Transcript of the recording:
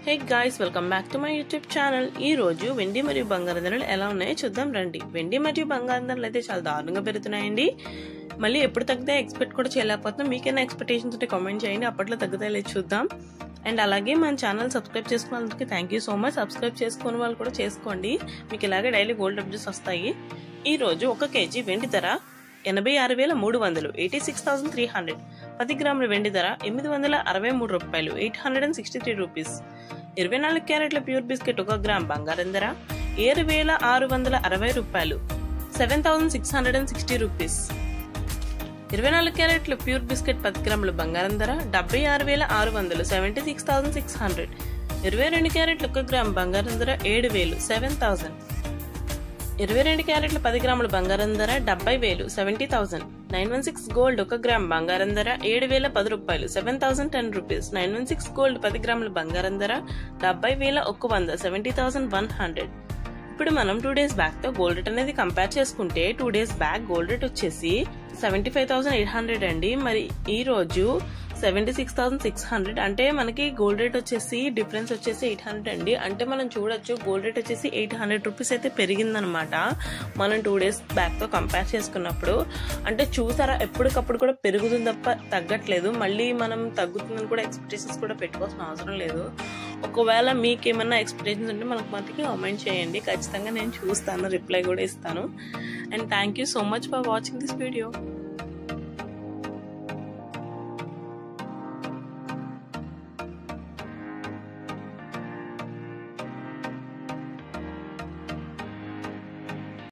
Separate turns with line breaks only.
Hey guys, welcome back to my YouTube channel. ఈ రోజు వెండి మరియు బంగారం ధరలు ఎలా ఉన్నాయో చూద్దాం రండి. వెండి మరియు బంగారం ధరలు అయితే చాలా దారుణంగా పెరుగుతున్నాయండి. మళ్ళీ ఎప్పుడు తగ్గుతాయి ఎక్స్పెక్ట్ కూడా చేయలేకపోతున్నాం. మీకైనా ఎక్స్పెక్టేషన్స్ ఉంటే కామెంట్ చేయండి, అప్పట్లో తగ్గుతాయి లేదు చూద్దాం. అండ్ అలాగే మన ఛానల్ సబ్స్క్రైబ్ చేసుకున్న వాళ్ళకి thank you so much. Subscribe చేసుకున్న వాళ్ళు కూడా చేసుకోండి, మీకు ఇలాగే డైలీ గోల్డ్ అప్డేట్స్ వస్తాయి. ఈ రోజు 1 కేజీ వెండి ధర 86,300 86,300. 10 గ్రాముల వెండి ధర 863 రూపాయలు 863 రూపీస్. 24 క్యారెట్ల ప్యూర్ బిస్కెట్ 1 గ్రామ్ బంగారం ధర 7,660 రూపాయలు 7,660 రూపీస్. 24 క్యారెట్ల ప్యూర్ బిస్కెట్ 10 గ్రాముల బంగారం ధర 76,600 76,600. 22 క్యారెట్ల 1 గ్రామ్ బంగారం ధర 7,000 7,000. 22 క్యారెట్ల 10 గ్రాముల బంగారం ధర 70,000 70,000. 916 గోల్డ్ 1 గ్రామ్ బంగారం ధర 7,010 రూపాయలు 7,010 రూపీస్. 916 గోల్డ్ 10 గ్రాముల బంగారం ధర 70,100 70,100. ఇప్పుడు మనం 2 days బ్యాక్ తో గోల్డ్ రేట్ అనేది కంపేర్ చేసుకుంటే 2 days బ్యాక్ గోల్డ్ రేట్ వచ్చేసి 75,800 అండి. మరి ఈ రోజు 76,600. అంటే మనకి గోల్డ్ రేట్ వచ్చేసి డిఫరెన్స్ వచ్చేసి 800 అండి. అంటే మనం చూడొచ్చు గోల్డ్ రేట్ వచ్చేసి 800 రూపీస్ అయితే పెరిగిందనమాట మనం 2 days బ్యాక్ తో కంపేర్ చేసుకున్నప్పుడు. అంటే చూసారా, ఎప్పటికప్పుడు కూడా పెరుగుతుంది తప్ప తగ్గట్లేదు. మళ్ళీ మనం తగ్గుతుందని కూడా ఎక్స్పెక్టేషన్స్ కూడా పెట్టుకోవాల్సిన అవసరం లేదు. ఒకవేళ మీకేమన్నా ఎక్స్పెక్టేషన్స్ ఉంటే మనకి కామెంట్ చేయండి, ఖచ్చితంగా నేను చూస్తాను, రిప్లై కూడా ఇస్తాను. And thank you so much for watching this video.